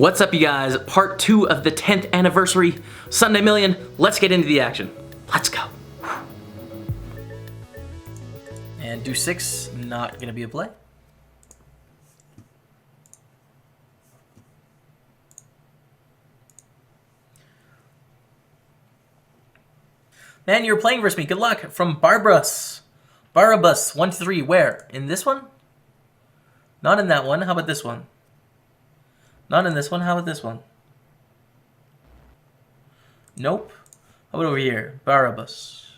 What's up, you guys? Part 2 of the 10th anniversary Sunday Million. Let's get into the action. Let's go. And deuce 6, not going to be a play. Man, you're playing versus me. Good luck. From Barbus. Barabbas, 1 to 3. Where? In this one? Not in that one. How about this one? Not in this one. How about this one? Nope. How about over here? Barabbas.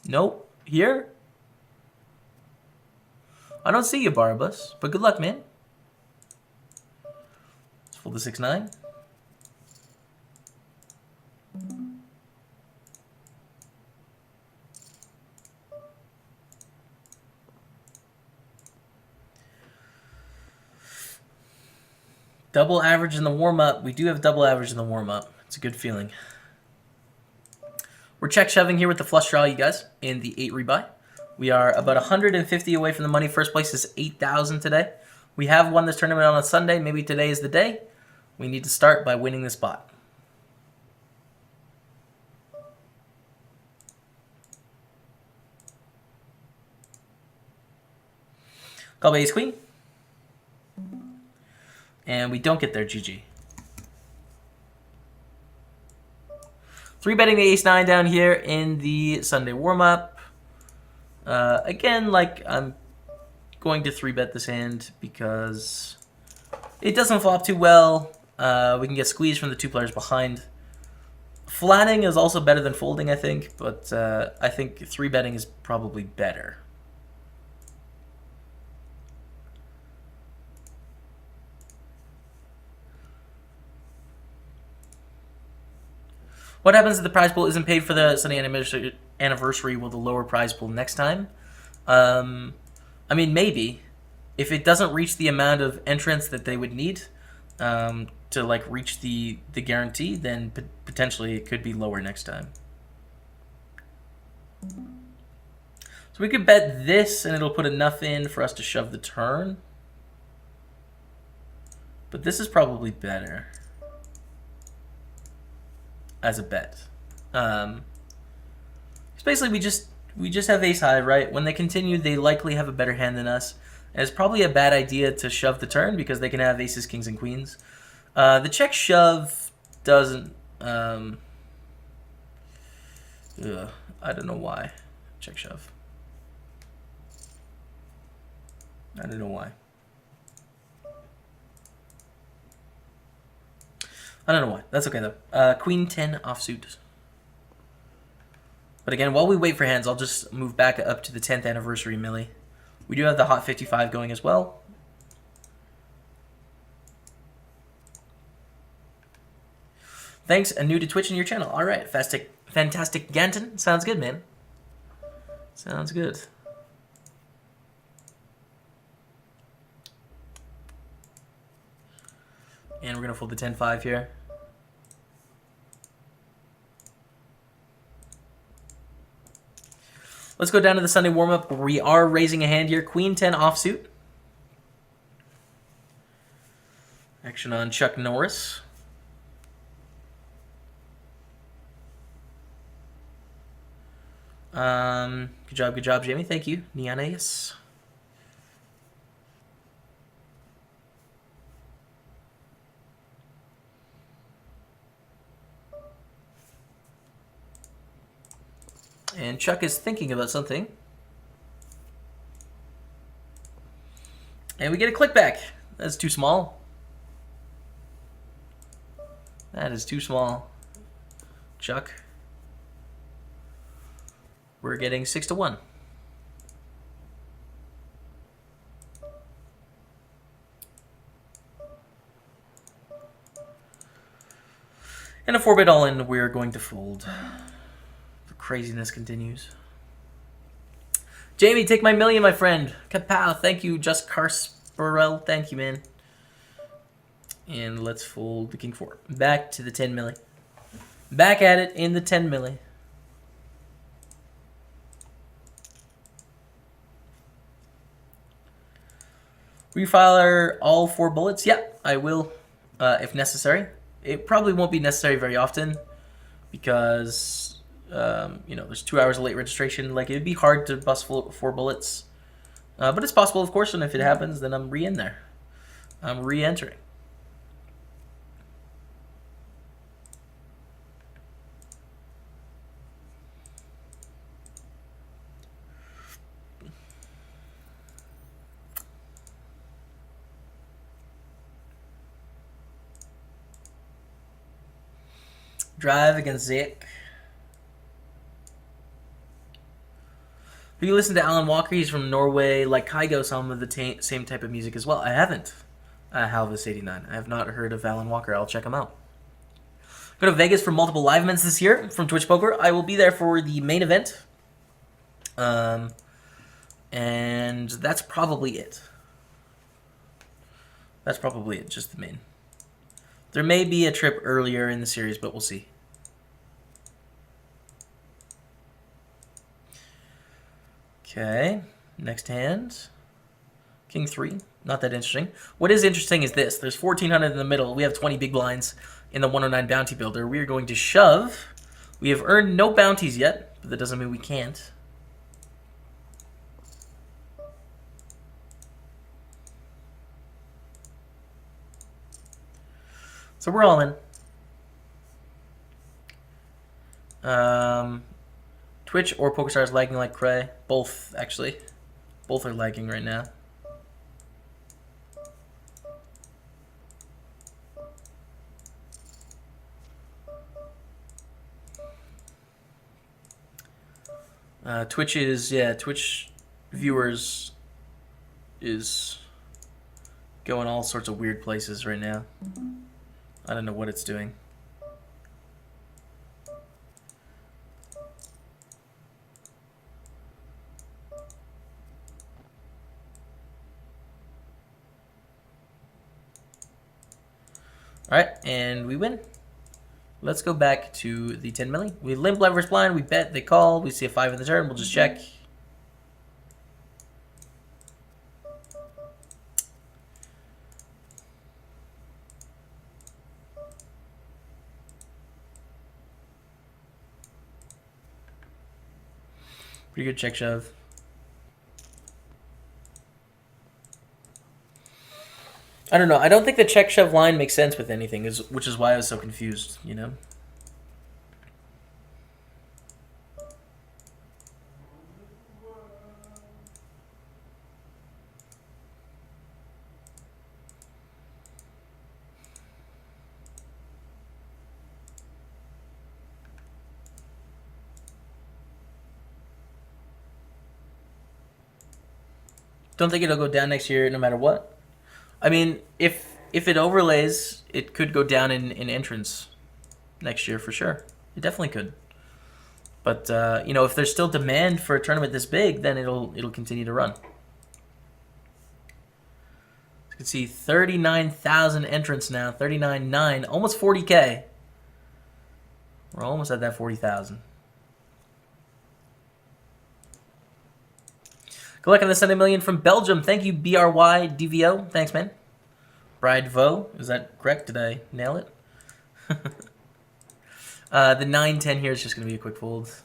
Nope. Here? I don't see you, Barabbas. But good luck, man. Let's fold the 6-9. Double average in the warm-up. We do have double average in the warm-up. It's a good feeling. We're check shoving here with the flush draw, you guys, in the 8 rebuy. We are about 150 away from the money. First place is 8,000 today. We have won this tournament on a Sunday. Maybe today is the day. We need to start by winning the spot. Call by ace queen. And we don't get there, GG. 3-betting the ace-9 down here in the Sunday warm-up. Again, like, I'm going to 3-bet this hand because it doesn't flop too well. We can get squeezed from the 2 players behind. Flatting is also better than folding, I think, but I think 3-betting is probably better. What happens if the prize pool isn't paid for the Sunday anniversary? Will the lower prize pool next time? I mean, maybe. If it doesn't reach the amount of entrants that they would need to like reach the guarantee, then potentially it could be lower next time. So we could bet this, and it'll put enough in for us to shove the turn. But this is probably better as a bet. It's basically we just have ace high, right? When they continue, they likely have a better hand than us. And it's probably a bad idea to shove the turn because they can have aces, kings, and queens. The check shove doesn't. I don't know why. Check shove. I don't know why. I don't know why. That's okay, though. Queen 10 offsuit. But again, while we wait for hands, I'll just move back up to the 10th anniversary millie. We do have the hot 55 going as well. Thanks, and new to Twitch and your channel. All right, fantastic Ganton. Sounds good, man. Sounds good. And we're going to fold the 10-5 here. Let's go down to the Sunday warm-up. We are raising a hand here. Queen 10 offsuit. Action on Chuck Norris. Good job, Jamie. Thank you. Neonaeus. And Chuck is thinking about something. And we get a click back. That's too small. That is too small. Chuck. We're getting 6-1. And a 4-bet all-in, we're going to fold. Craziness continues. Jamie, take my million, my friend. Kapow, thank you. Just Carsperell, thank you, man. And let's fold the king 4. Back to the 10 milli. Back at it in the 10 milli. Refire all 4 bullets? Yeah, I will, if necessary. It probably won't be necessary very often because, you know, there's 2 hours of late registration. Like, it'd be hard to bust 4 bullets. But it's possible, of course, and if it happens, then I'm in there. I'm re-entering. Drive against Zach. Have you listened to Alan Walker? He's from Norway. Like Kygo, some of the same type of music as well. I haven't. Halvis89. I have not heard of Alan Walker. I'll check him out. Go to Vegas for multiple live events this year from Twitch Poker. I will be there for the main event. And that's probably it. That's probably it, just the main. There may be a trip earlier in the series, but we'll see. Okay, next hand. King 3, not that interesting. What is interesting is this. There's 1,400 in the middle. We have 20 big blinds in the 109 bounty builder. We are going to shove. We have earned no bounties yet, but that doesn't mean we can't. So we're all in. Twitch or PokerStars lagging like cray. Both, actually. Both are lagging right now. Twitch viewers is going all sorts of weird places right now. I don't know what it's doing. Alright, and we win. Let's go back to the 10 milli. We limp leverage blind, we bet, they call, we see a 5 in the turn, we'll just check. Pretty good check shove. I don't know. I don't think the check shove line makes sense with anything, which is why I was so confused, you know? Don't think it'll go down next year no matter what. I mean, if it overlays, it could go down in entrance next year for sure. It definitely could. But you know, if there's still demand for a tournament this big, then it'll continue to run. You can see 39,000 entrants now, 39.9, almost 40K. We're almost at that 40,000. Good luck on the Sunday Million from Belgium. Thank you, BRY Thanks, man. Bride Vo. Is that correct? Did I nail it? The 9-10 here is just going to be a quick fold.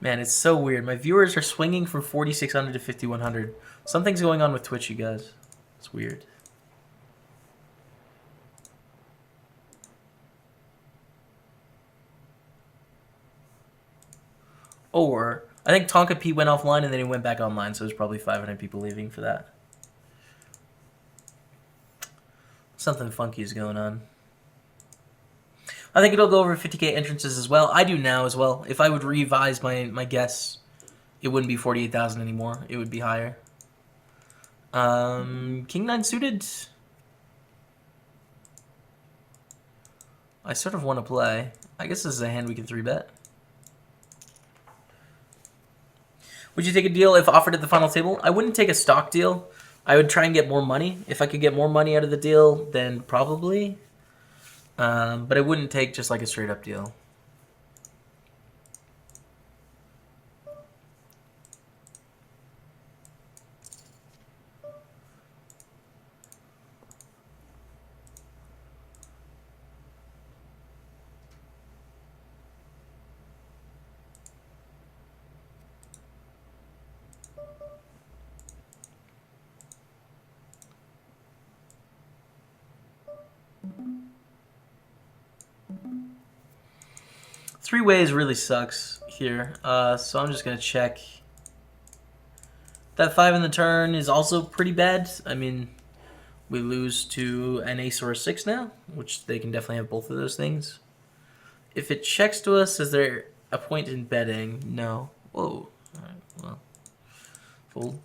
Man, it's so weird. My viewers are swinging from 4,600 to 5,100. Something's going on with Twitch, you guys. It's weird. Or I think Tonka P went offline and then he went back online, so there's probably 500 people leaving for that. Something funky is going on. I think it'll go over 50K entrances as well. I do now as well. If I would revise my guess, it wouldn't be 48,000 anymore. It would be higher. King 9 suited. I sort of want to play. I guess this is a hand we can 3-bet. Would you take a deal if offered at the final table? I wouldn't take a stock deal. I would try and get more money. If I could get more money out of the deal, then probably. But I wouldn't take just like a straight up deal. Three ways really sucks here, so I'm just gonna check. That 5 in the turn is also pretty bad. I mean, we lose to an ace or a 6 now, which they can definitely have both of those things. If it checks to us, is there a point in betting? No. Whoa. Alright, well. Fold.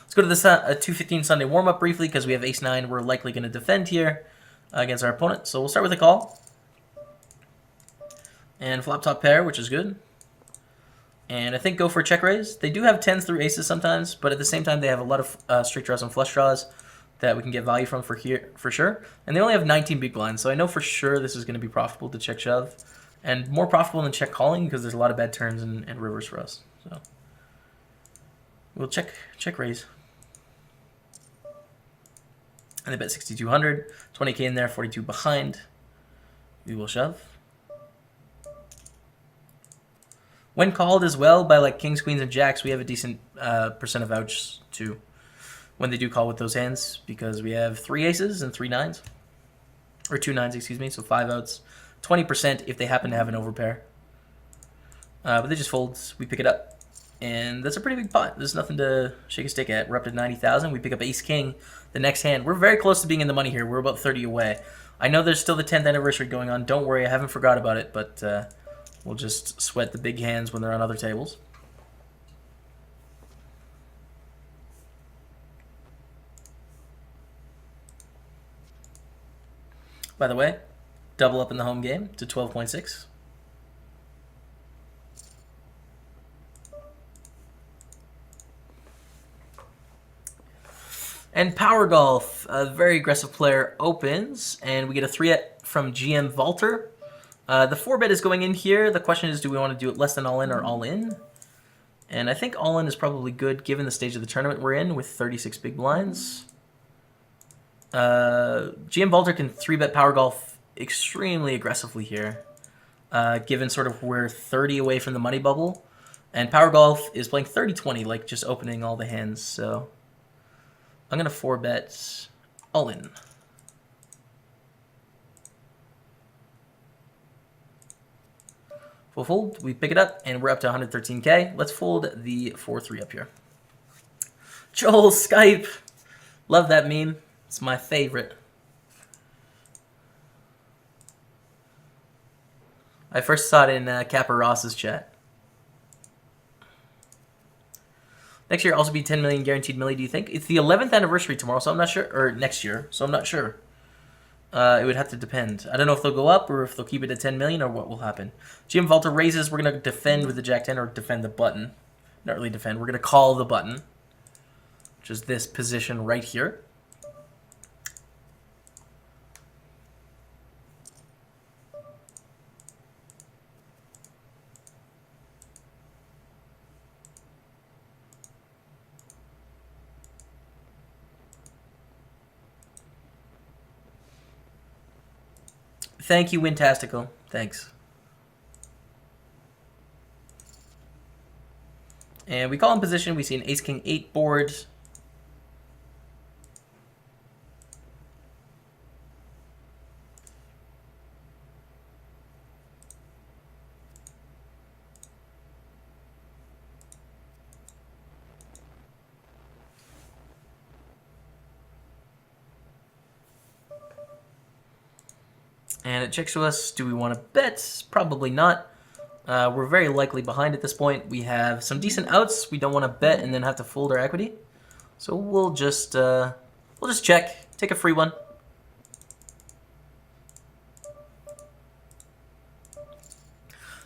Let's go to this 2:15 Sunday warm-up briefly, because we have ace-9. We're likely going to defend here against our opponent. So we'll start with a call. And flop top pair, which is good. And I think go for a check raise. They do have 10s through aces sometimes, but at the same time they have a lot of straight draws and flush draws that we can get value from for sure. And they only have 19 big blinds, so I know for sure this is going to be profitable to check shove. And more profitable than check calling because there's a lot of bad turns and rivers for us. So we'll check raise. And they bet 6,200, 20k in there, 42 behind. We will shove. When called as well by like kings, queens, and jacks, we have a decent percent of outs too when they do call with those hands because we have 3 aces and 3 nines. Or 2 nines, excuse me, so 5 outs. 20% if they happen to have an overpair. But they just fold, we pick it up. And that's a pretty big pot. There's nothing to shake a stick at. We're up to 90,000. We pick up ace-king the next hand. We're very close to being in the money here. We're about 30 away. I know there's still the 10th anniversary going on. Don't worry, I haven't forgot about it, but we'll just sweat the big hands when they're on other tables. By the way, double up in the home game to 12.6. And Power Golf, a very aggressive player, opens, and we get a 3-bet from GM Valter. The 4-bet is going in here. The question is, do we want to do it less than all in or all in? And I think all in is probably good given the stage of the tournament we're in with 36 big blinds. GM Valter can 3-bet Power Golf extremely aggressively here, given sort of we're 30 away from the money bubble. And Power Golf is playing 30-20, like just opening all the hands, so I'm going to 4-bet all in. Full fold, we pick it up, and we're up to 113k. Let's fold the 4-3 up here. Joel Skype. Love that meme. It's my favorite. I first saw it in Kappa Ross's chat. Next year also be 10 million guaranteed milli, do you think? It's the 11th anniversary tomorrow, so I'm not sure. Or next year, so I'm not sure. It would have to depend. I don't know if they'll go up or if they'll keep it at 10 million or what will happen. GM Valter raises. We're going to defend with the Jack-10 or defend the button. Not really defend. We're going to call the button, which is this position right here. Thank you, Wintastical. Thanks. And we call in position. We see an ace-king-8 board. And it checks to us, do we want to bet? Probably not. We're very likely behind at this point. We have some decent outs. We don't want to bet and then have to fold our equity. So we'll just check. Take a free one.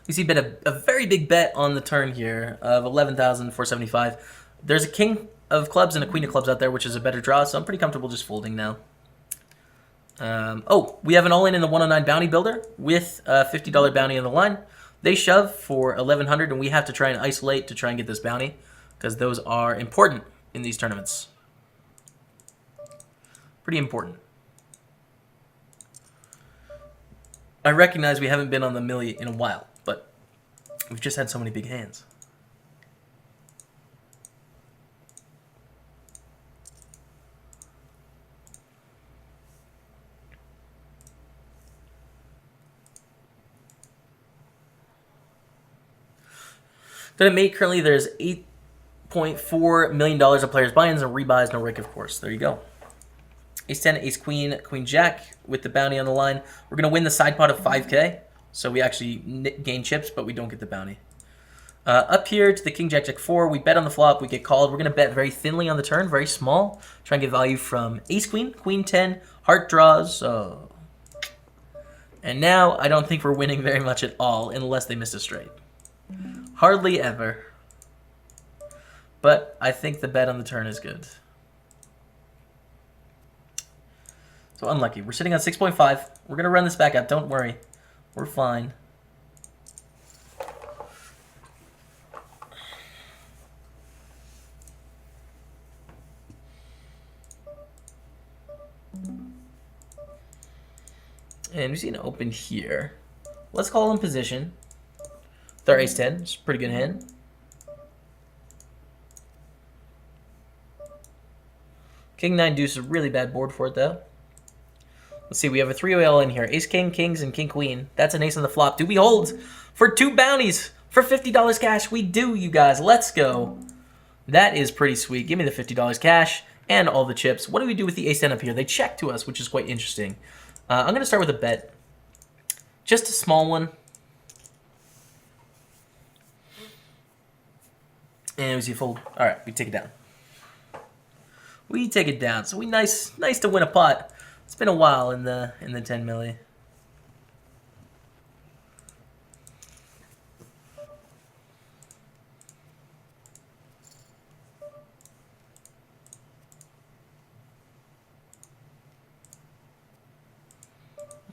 You see a very big bet on the turn here of 11,475. There's a king of clubs and a queen of clubs out there, which is a better draw, so I'm pretty comfortable just folding now. We have an all-in in the 109 bounty builder with a $50 bounty on the line. They shove for 1,100, and we have to try and isolate to try and get this bounty because those are important in these tournaments. Pretty important. I recognize we haven't been on the milli in a while, but we've just had so many big hands. Did it make currently there's $8.4 million of players buy-ins and rebuys, no Rick, of course. There you go. Ace 10, Ace Queen, Queen Jack with the bounty on the line. We're going to win the side pot of 5K. So we actually gain chips, but we don't get the bounty. Up here to the King Jack Jack 4. We bet on the flop. We get called. We're going to bet very thinly on the turn, very small. Try and get value from Ace Queen, Queen 10, Heart draws. And now I don't think we're winning very much at all unless they miss a straight. Hardly ever. But I think the bet on the turn is good. So unlucky. We're sitting on 6.5. We're going to run this back up. Don't worry. We're fine. And we see an open here. Let's call in position. With our Ace 10. It's a pretty good hand. King 9 deuce is a really bad board for it though. Let's see, we have a 3-way all in here. Ace King, Kings, and King Queen. That's an ace on the flop. Do we hold for 2 bounties for $50 cash? We do, you guys. Let's go. That is pretty sweet. Give me the $50 cash and all the chips. What do we do with the Ace 10 up here? They check to us, which is quite interesting. I'm going to start with a bet. Just a small one. And we see a fold. All right, we take it down. We take it down. So nice to win a pot. It's been a while in the 10 milli.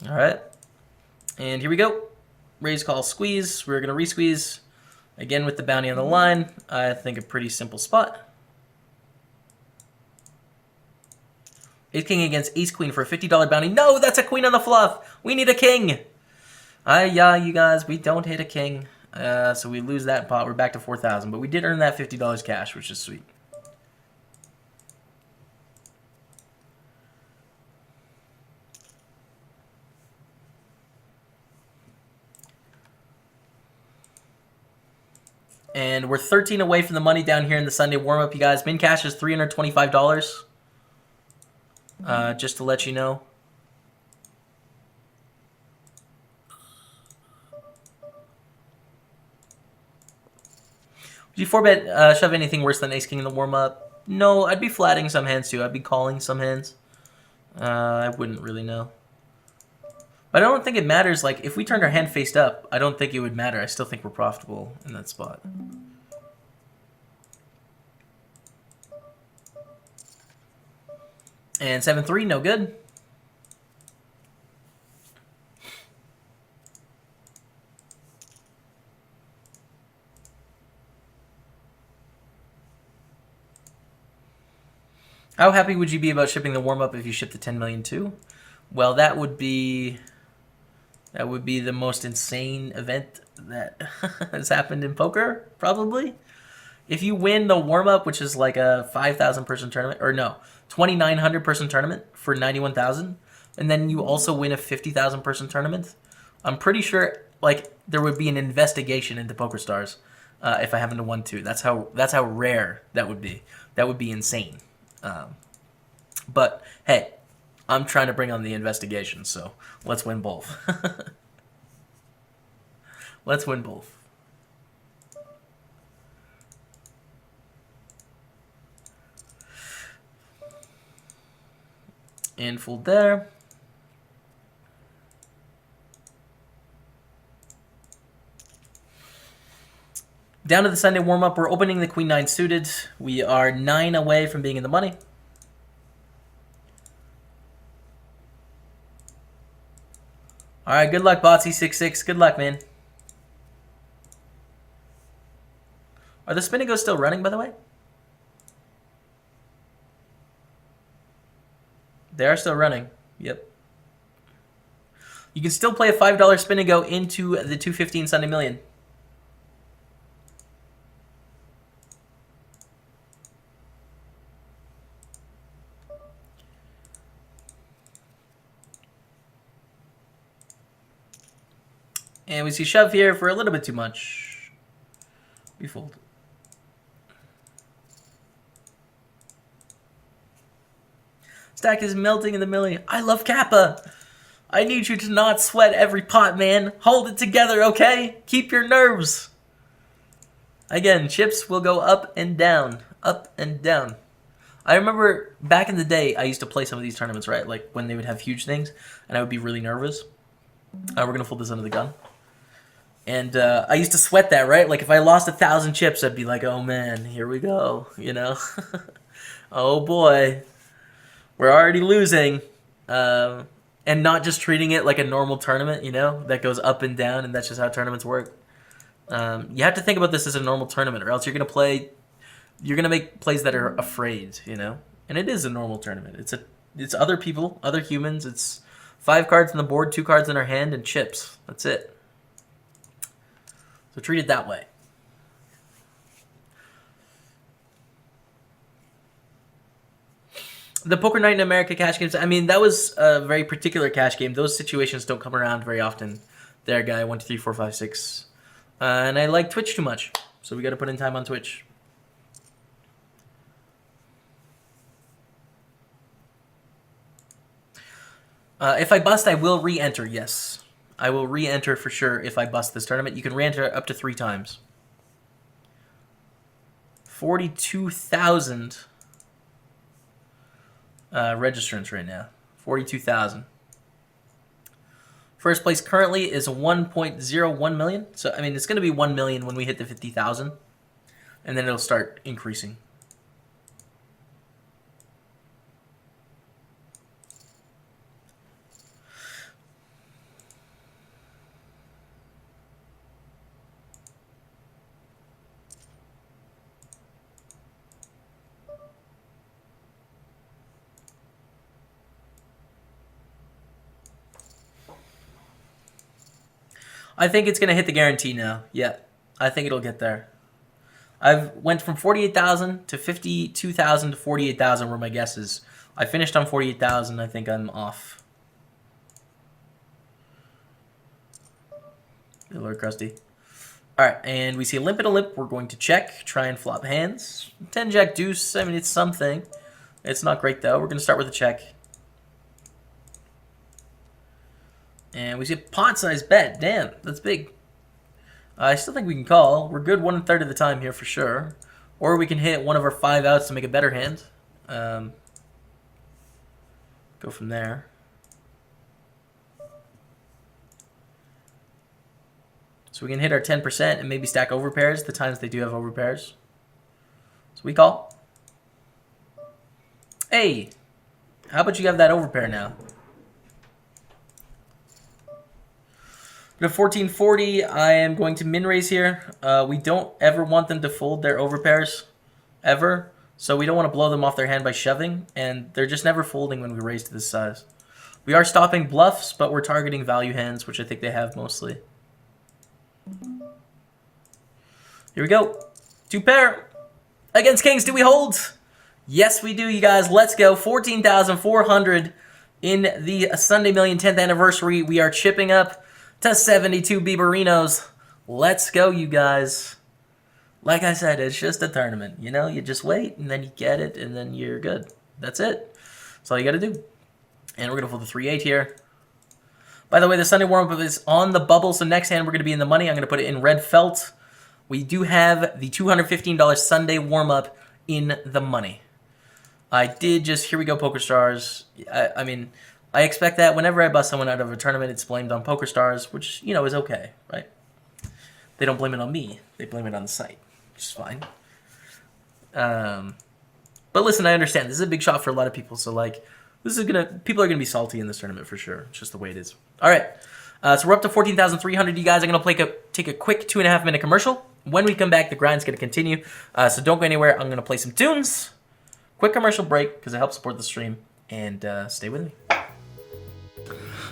All right. And here we go. Raise, call, squeeze. We're going to re-squeeze. Again with the bounty on the line. I think a pretty simple spot. Ace King against Ace Queen for a $50 bounty. No, that's a queen on the fluff. We need a king. Yeah, you guys, we don't hit a king. So we lose that pot. We're back to 4,000. But we did earn that $50 cash, which is sweet. And we're 13 away from the money down here in the Sunday warm-up, you guys. Min cash is $325. Just to let you know. Would you 4-bet shove anything worse than Ace King in the warm-up? No, I'd be flatting some hands too. I'd be calling some hands. I wouldn't really know. But I don't think it matters. Like, if we turned our hand faced up, I don't think it would matter. I still think we're profitable in that spot. And 7-3, no good. How happy would you be about shipping the warm-up if you shipped the 10 million too? Well, that would be the most insane event that has happened in poker, probably. If you win the warm-up, which is like a 5,000 person tournament, or no, 2,900 person tournament for 91,000, and then you also win a 50,000 person tournament, I'm pretty sure like there would be an investigation into PokerStars if I happen to win too. That's how rare that would be. That would be insane. But hey, I'm trying to bring on the investigation, so let's win both. Let's win both. And fold there. Down to the Sunday warm-up. We're opening the Queen 9 suited. We are 9 away from being in the money. All right, good luck, Botsy66. Good luck, man. Are the Spinagos still running, by the way? They are still running. Yep. You can still play a $5 Spinago into the 215 Sunday Million. And we see shove here for a little bit too much. We We fold. Stack is melting in the millie. I love Kappa. I need you to not sweat every pot, man. Hold it together, okay? Keep your nerves. Again, chips will go up and down. Up and down. I remember back in the day, I used to play some of these tournaments, right? Like when they would have huge things, and I would be really nervous. We're going to fold this under the gun. And I used to sweat that, right? Like if I lost 1,000 chips, I'd be like, oh man, here we go, you know? Oh boy. We're already losing. And not just treating it like a normal tournament, you know? That goes up and down, and that's just how tournaments work. You have to think about this as a normal tournament, or else you're gonna make plays that are afraid, you know. And it is a normal tournament. It's other people, other humans. It's 5 cards on the board, 2 cards in our hand, and chips. That's it. So treat it that way. The Poker Night in America cash games, I mean, that was a very particular cash game. Those situations don't come around very often. There, guy, 1, 2, 3, 4, 5, 6. And I like Twitch too much, so we got to put in time on Twitch. If I bust, I will re-enter, yes. I will re-enter for sure if I bust this tournament. You can re-enter up to 3 times. 42,000 registrants right now. 42,000. First place currently is 1.01 million. So, I mean, it's going to be 1 million when we hit the 50,000. And then it'll start increasing. I think it's going to hit the guarantee now. Yeah, I think it'll get there. I've went from 48,000 to 52,000 to 48,000 were my guesses. I finished on 48,000. I think I'm off. Good Lord, Krusty. All right, and we see a limp and a limp. We're going to check, try and flop hands. 10 Jack Deuce. I mean, it's something. It's not great, though. We're going to start with a check. And we see a pot-sized bet. Damn, that's big. I still think we can call. We're good 1/3 of the time here for sure. Or we can hit one of our 5 outs to make a better hand. Go from there. So we can hit our 10% and maybe stack overpairs the times they do have overpairs. So we call. Hey, how about you have that overpair now? At 1440, I am going to min raise here. We don't ever want them to fold their overpairs, ever. So we don't want to blow them off their hand by shoving, and they're just never folding when we raise to this size. We are stopping bluffs, but we're targeting value hands, which I think they have mostly. Here we go. 2 pair. Against kings, do we hold? Yes, we do, you guys. Let's go. 14,400 in the Sunday Million 10th anniversary. We are chipping up to 72 Biberinos. Let's go, you guys. Like I said, it's just a tournament. You know, you just wait, and then you get it, and then you're good. That's it. That's all you got to do. And we're going to fold the 3-8 here. By the way, the Sunday warm-up is on the bubble, so next hand we're going to be in the money. I'm going to put it in red felt. We do have the $215 Sunday warm-up in the money. I did just, here we go, PokerStars. I mean, I expect that whenever I bust someone out of a tournament, it's blamed on PokerStars, which, you know, is okay, right? They don't blame it on me. They blame it on the site, which is fine. But listen, I understand. This is a big shot for a lot of people, so, like, people are gonna be salty in this tournament for sure. It's just the way it is. All right, so we're up to 14,300. You guys, I'm gonna take a quick 2.5-minute commercial. When we come back, the grind's gonna continue. So don't go anywhere. I'm gonna play some tunes. Quick commercial break because it helps support the stream, and stay with me.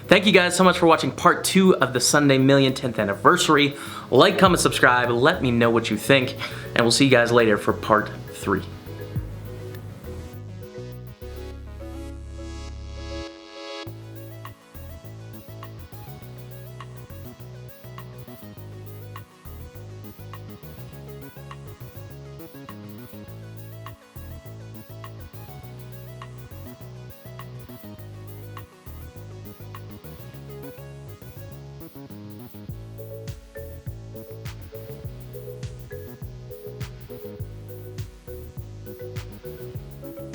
Thank you guys so much for watching part 2 of the Sunday Million 10th anniversary. Like, comment, subscribe. Let me know what you think, and we'll see you guys later for part 3.